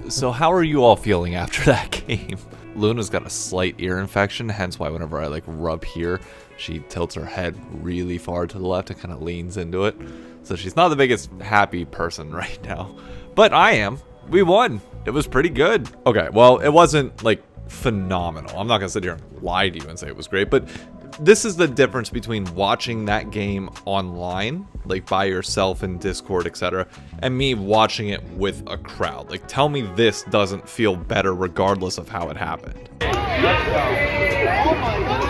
So how are you all feeling after that game? Luna's got a slight ear infection, hence why whenever I like rub here, she tilts her head really far to the left and kind of leans into it. So she's not the biggest happy person right now. But I am. We won. It was pretty good. Okay, well, it wasn't like phenomenal. I'm not gonna sit here and lie to you and say it was great, but this is the difference between watching that game online, like by yourself in Discord, etc., and me watching it with a crowd. Like, tell me this doesn't feel better regardless of how it happened. Let's go. Oh my God.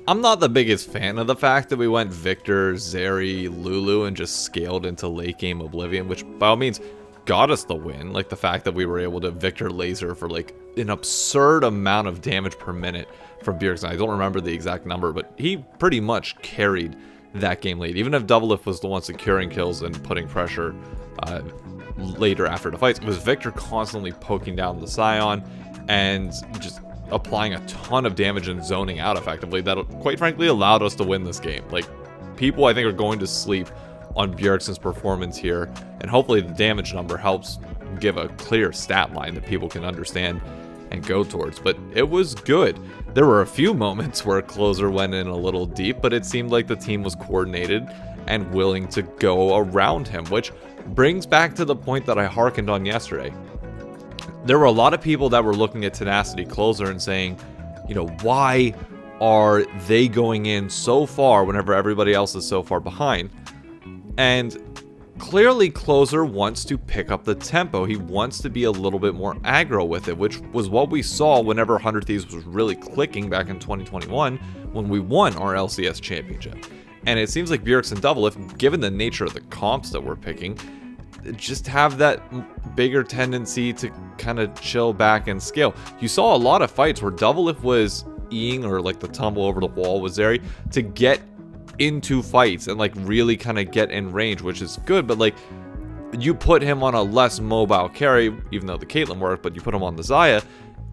I'm not the biggest fan of the fact that we went Victor, Zeri, Lulu, and just scaled into late game Oblivion, which by all means got us the win. Like the fact that we were able to Victor laser for like an absurd amount of damage per minute from Bjergsen. I don't remember the exact number, but he pretty much carried that game late. Even if Doublelift was the one securing kills and putting pressure later after the fights, it was Victor constantly poking down the Scion and just applying a ton of damage and zoning out effectively that quite frankly allowed us to win this game. Like, people I think are going to sleep on Bjergsen's performance here, and hopefully the damage number helps give a clear stat line that people can understand and go towards. But it was good. There were a few moments where Closer went in a little deep, but it seemed like the team was coordinated and willing to go around him, which brings back to the point that I hearkened on yesterday. There were a lot of people that were looking at Tenacity Closer and saying, you know, why are they going in so far whenever everybody else is so far behind? And clearly Closer wants to pick up the tempo. He wants to be a little bit more aggro with it, which was what we saw whenever 100 Thieves was really clicking back in 2021 when we won our LCS championship. And it seems like Bjergsen Doublelift, given the nature of the comps that we're picking, just have that bigger tendency to kind of chill back and scale. You saw a lot of fights where Doublelift was eing, or like the tumble over the wall was Zeri, to get into fights and like really kind of get in range, which is good. But like, you put him on a less mobile carry, even though the Caitlyn worked, but you put him on the Xayah,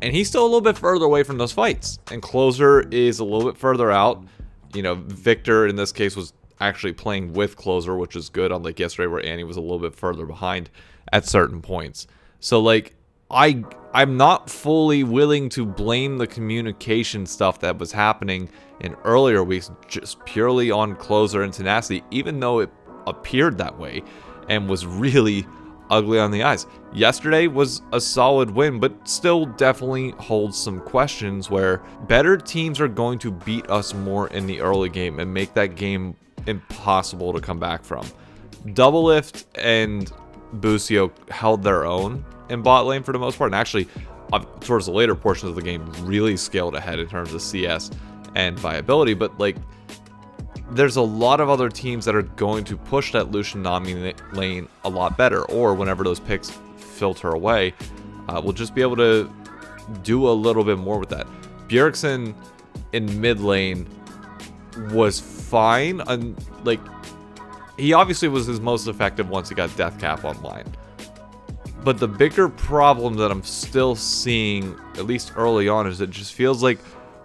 and he's still a little bit further away from those fights. And Closer is a little bit further out. You know, Victor in this case was actually playing with Closer, which is good, unlike yesterday where Annie was a little bit further behind at certain points. So like, I'm not fully willing to blame the communication stuff that was happening in earlier weeks just purely on Closer and Tenacity, even though it appeared that way and was really ugly on the eyes. Yesterday was a solid win, but still definitely holds some questions where better teams are going to beat us more in the early game and make that game impossible to come back from. Doublelift and Busio held their own in bot lane for the most part, and actually towards the later portions of the game really scaled ahead in terms of CS and viability. But like, there's a lot of other teams that are going to push that Lucian Nami lane a lot better, or whenever those picks filter away, we'll just be able to do a little bit more with that. Bjergsen in mid lane was fine, and like, he obviously was his most effective once he got Death Cap online. But the bigger problem that I'm still seeing, at least early on, is it just feels like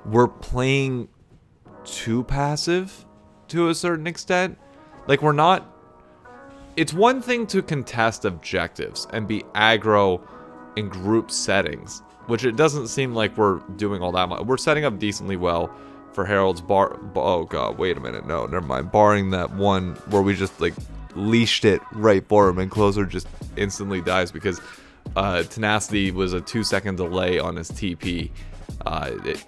we're playing too passive to a certain extent. Like, we're not... It's one thing to contest objectives and be aggro in group settings, which it doesn't seem like we're doing all that much. We're setting up decently well for Herald's oh god, wait a minute, no, never mind. Barring that one where we just like leashed it right for him and Closer just instantly dies because Tenacity was a 2-second delay on his TP.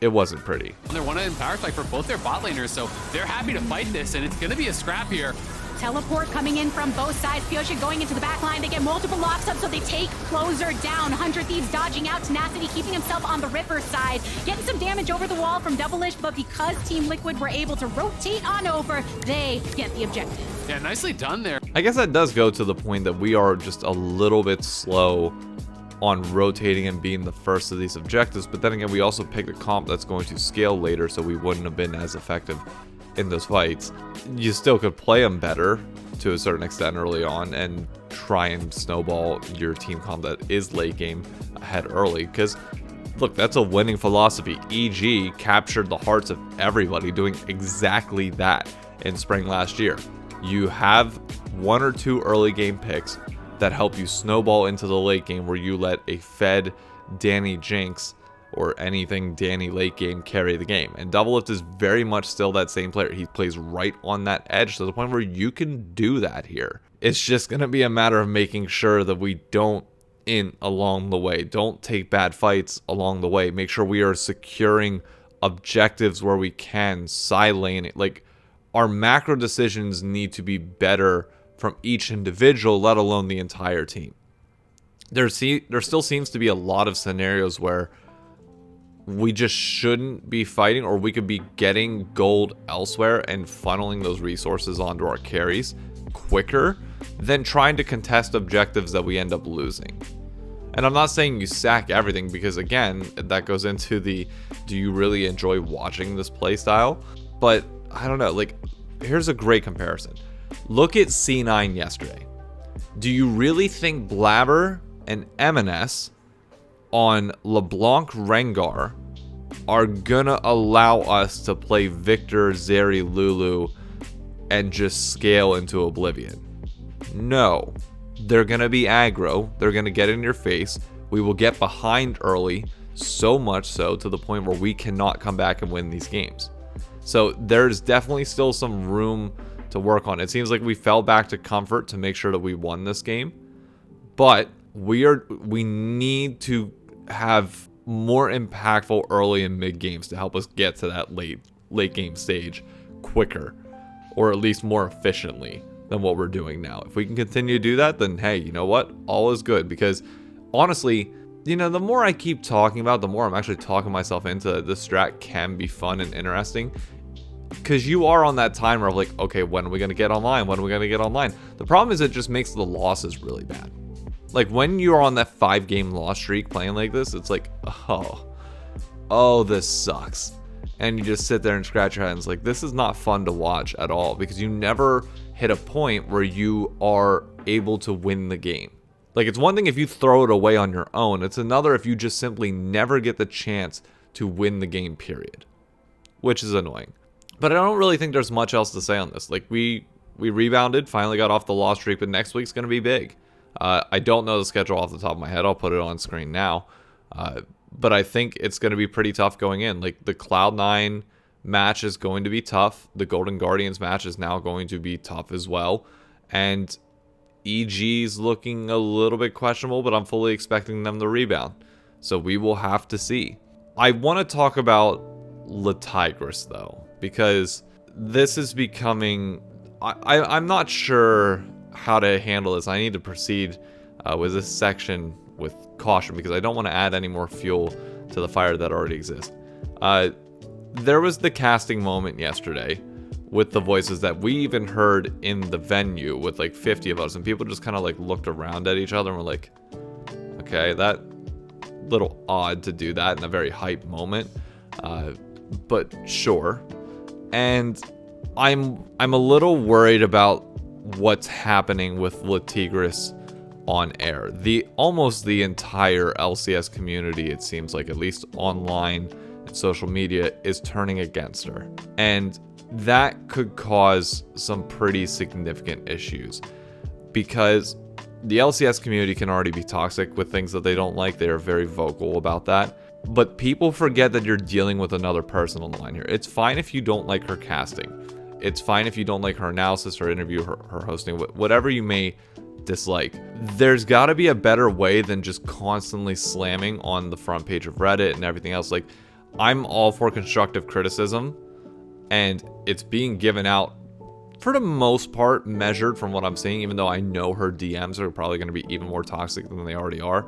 It wasn't pretty. They're one in power fight for both their bot laners, so they're happy to fight this, and it's going to be a scrap here. Teleport coming in from both sides. Fiocia going into the back line. They get multiple locks up, so they take Closer down. 100 Thieves dodging out. Tenacity keeping himself on the Ripper side. Getting some damage over the wall from Doublelift, but because Team Liquid were able to rotate on over, they get the objective. Yeah, nicely done there. I guess that does go to the point that we are just a little bit slow on rotating and being the first of these objectives, but then again, we also picked a comp that's going to scale later, so we wouldn't have been as effective in those fights, you still could play them better to a certain extent early on and try and snowball your team comp that is late game ahead early. Because look, that's a winning philosophy. EG captured the hearts of everybody doing exactly that in spring last year. You have 1 or 2 early game picks that help you snowball into the late game, where you let a fed Danny Jinx or anything Danny late game carry the game. And Doublelift is very much still that same player. He plays right on that edge to the point where you can do that here. It's just going to be a matter of making sure that we don't along the way. Don't take bad fights along the way. Make sure we are securing objectives where we can, side lane it. Like, our macro decisions need to be better from each individual, let alone the entire team. There still seems to be a lot of scenarios where we just shouldn't be fighting, or we could be getting gold elsewhere and funneling those resources onto our carries quicker than trying to contest objectives that we end up losing. And I'm not saying you sack everything, because again, that goes into the, do you really enjoy watching this playstyle? But I don't know, like, here's a great comparison. Look at C9 yesterday. Do you really think Blabber and MNS on LeBlanc Rengar are gonna allow us to play Victor, Zeri, Lulu, and just scale into oblivion? No. They're gonna be aggro. They're gonna get in your face. We will get behind early, so much so to the point where we cannot come back and win these games. So there's definitely still some room to work on. It seems like we fell back to comfort to make sure that we won this game, but we need to have more impactful early and mid games to help us get to that late game stage quicker, or at least more efficiently than what we're doing now. If we can continue to do that, then hey, you know what? All is good. Because honestly, you know, the more I keep talking about, the more I'm actually talking myself into this strat can be fun and interesting. Because you are on that timer of like, okay, when are we going to get online? When are we going to get online? The problem is it just makes the losses really bad. Like, when you're on that 5-game loss streak playing like this, it's like, oh, this sucks. And you just sit there and scratch your hands like, this is not fun to watch at all, because you never hit a point where you are able to win the game. Like, it's one thing if you throw it away on your own. It's another if you just simply never get the chance to win the game, period. Which is annoying. But I don't really think there's much else to say on this. Like, we rebounded, finally got off the loss streak, but next week's going to be big. I don't know the schedule off the top of my head. I'll put it on screen now. But I think it's going to be pretty tough going in. Like, the Cloud9 match is going to be tough. The Golden Guardians match is now going to be tough as well. And EG's looking a little bit questionable, but I'm fully expecting them to rebound. So we will have to see. I want to talk about Tigris though, because this is becoming... I'm not sure how to handle this. I need to proceed with this section with caution, because I don't want to add any more fuel to the fire that already exists. There was the casting moment yesterday with the voices that we even heard in the venue with like 50 of us, and people just kind of like looked around at each other and were like, okay, that little odd to do that in a very hype moment, but sure. And I'm a little worried about what's happening with Tigris on air. Almost the entire LCS community, it seems like, at least online and social media, is turning against her. And that could cause some pretty significant issues, because the LCS community can already be toxic with things that they don't like. They are very vocal about that. But people forget that you're dealing with another person on the line here. It's fine if you don't like her casting. It's fine if you don't like her analysis, her interview, her hosting, whatever you may dislike. There's got to be a better way than just constantly slamming on the front page of Reddit and everything else. Like, I'm all for constructive criticism, and it's being given out for the most part measured from what I'm seeing, even though I know her DMs are probably going to be even more toxic than they already are.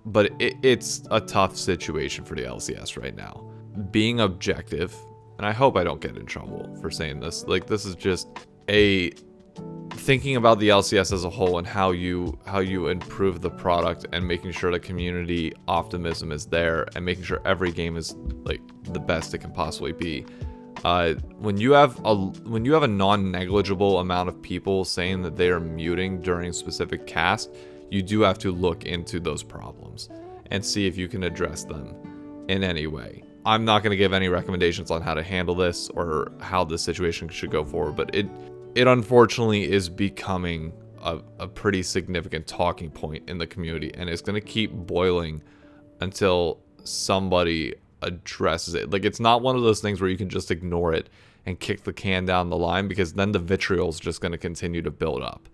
But it's a tough situation for the LCS right now. Being objective, and I hope I don't get in trouble for saying this, like, this is just thinking about the LCS as a whole and how you improve the product, and making sure the community optimism is there, and making sure every game is like the best it can possibly be. When you have a non-negligible amount of people saying that they are muting during specific cast, you do have to look into those problems and see if you can address them in any way. I'm not going to give any recommendations on how to handle this or how this situation should go forward, but it unfortunately is becoming a pretty significant talking point in the community, and it's going to keep boiling until somebody addresses it. Like, it's not one of those things where you can just ignore it and kick the can down the line, because then the vitriol is just going to continue to build up.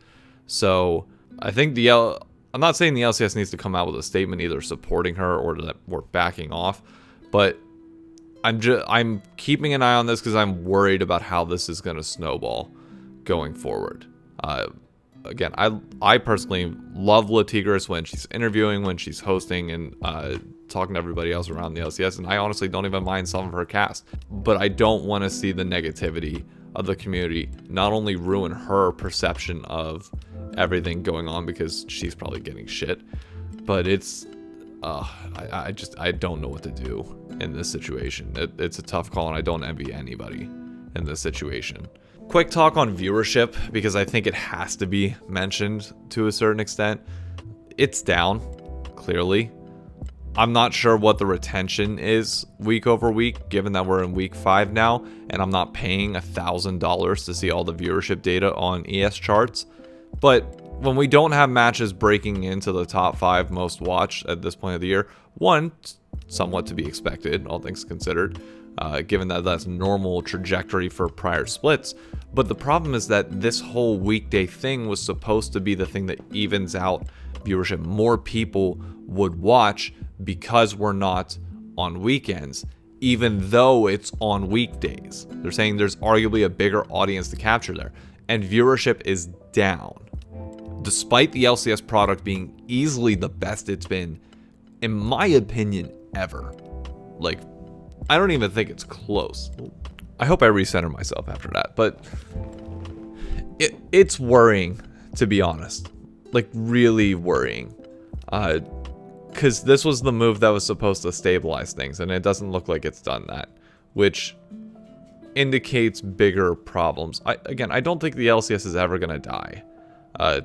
So I think I'm not saying the LCS needs to come out with a statement either supporting her or that we're backing off, but I'm keeping an eye on this because I'm worried about how this is going to snowball going forward. Again, I personally love Latigris when she's interviewing, when she's hosting, and talking to everybody else around the LCS, and I honestly don't even mind some of her cast. But I don't want to see the negativity of the community not only ruin her perception of everything going on, because she's probably getting shit, but it's I don't know what to do in this situation. It's a tough call, and I don't envy anybody in this situation. Quick talk on viewership, because I think it has to be mentioned to a certain extent. It's down, clearly. I'm not sure what the retention is week over week, given that we're in week 5 now, and I'm not paying $1,000 to see all the viewership data on ES charts. But when we don't have matches breaking into the top 5 most watched at this point of the year, one, somewhat to be expected, all things considered, given that that's normal trajectory for prior splits. But the problem is that this whole weekday thing was supposed to be the thing that evens out viewership. More people would watch because we're not on weekends, even though it's on weekdays. They're saying there's arguably a bigger audience to capture there, and viewership is down, despite the LCS product being easily the best it's been, in my opinion, ever. Like, I don't even think it's close. I hope I recenter myself after that, but it's worrying, to be honest. Like, really worrying. Because this was the move that was supposed to stabilize things, and it doesn't look like it's done that, which indicates bigger problems. I don't think the LCS is ever going to die,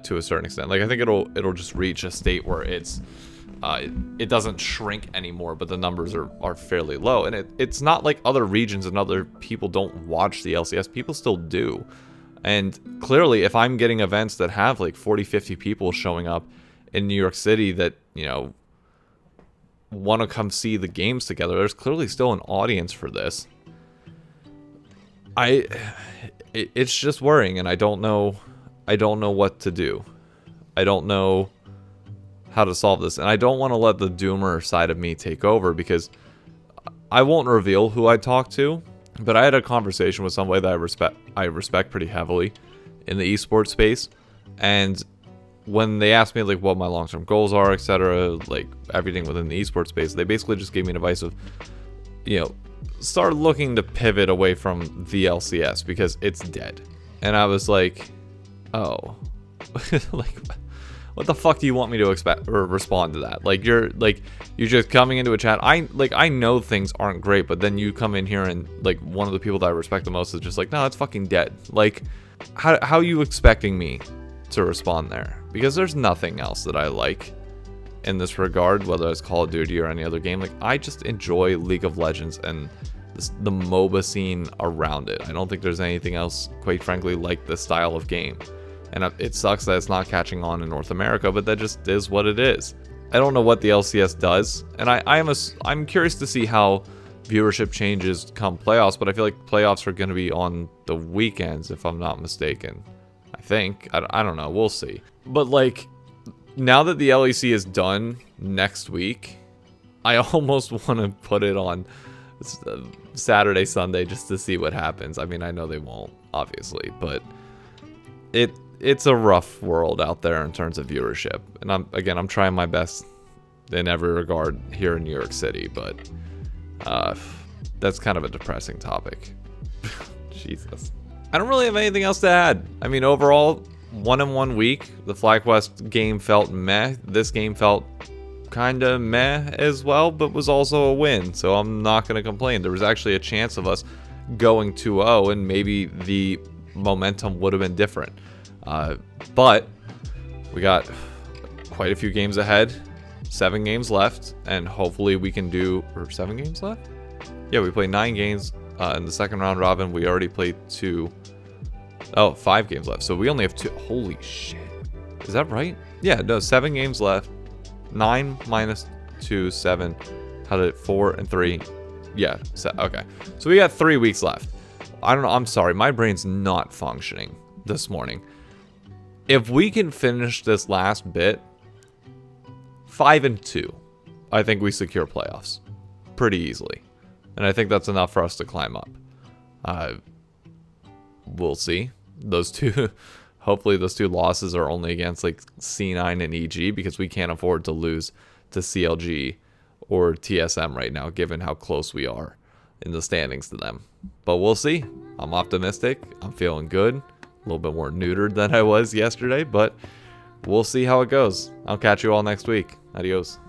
to a certain extent. Like, I think it'll just reach a state where it doesn't shrink anymore, but the numbers are fairly low. And it's not like other regions and other people don't watch the LCS. People still do. And clearly, if I'm getting events that have like 40, 50 people showing up in New York City that, you know, want to come see the games together, there's clearly still an audience for this. It's just worrying, and I don't know what to do. I don't know how to solve this, and I don't want to let the doomer side of me take over, because I won't reveal who I talked to, but I had a conversation with somebody that I respect pretty heavily in the esports space, and when they asked me like what my long-term goals are, etc., like everything within the esports space, they basically just gave me advice of, you know, start looking to pivot away from the LCS because it's dead. And I was like, oh, like, what the fuck do you want me to expect or respond to that? Like, you're just coming into a chat. I know things aren't great, but then you come in here and like one of the people that I respect the most is just like, no, it's fucking dead. Like, how are you expecting me to respond there? Because there's nothing else that I like in this regard, whether it's Call of Duty or any other game. Like, I just enjoy League of Legends and the MOBA scene around it. I don't think there's anything else, quite frankly, like this style of game. And it sucks that it's not catching on in North America, but that just is what it is. I don't know what the LCS does, and I'm curious to see how viewership changes come playoffs, but I feel like playoffs are going to be on the weekends, if I'm not mistaken. I think. I don't know. We'll see. But, like, now that the LEC is done next week, I almost want to put it on Saturday, Sunday, just to see what happens. I mean, I know they won't, obviously, but it's a rough world out there in terms of viewership. And I'm trying my best in every regard here in New York City, but that's kind of a depressing topic. Jesus. I don't really have anything else to add. I mean, overall, 1-in-1 week. The FlyQuest game felt meh. This game felt kind of meh as well, but was also a win, so I'm not going to complain. There was actually a chance of us going 2-0, and maybe the momentum would have been different. But we got quite a few games ahead, 7 games left, and hopefully we can do, or 7 games left? Yeah, we played 9 games in the second round robin. We already played 5 games left. So we only have 2. Holy shit. Is that right? Yeah, no, 7 games left. 9 minus 2, 7. How did it? 4 and 3. Yeah, okay. So we got 3 weeks left. I don't know. I'm sorry. My brain's not functioning this morning. If we can finish this last bit, 5-2, I think we secure playoffs pretty easily. And I think that's enough for us to climb up. We'll see. Those two, hopefully those 2 losses are only against like C9 and EG, because we can't afford to lose to CLG or TSM right now, given how close we are in the standings to them. But we'll see. I'm optimistic. I'm feeling good. A little bit more neutered than I was yesterday, but we'll see how it goes. I'll catch you all next week. Adios.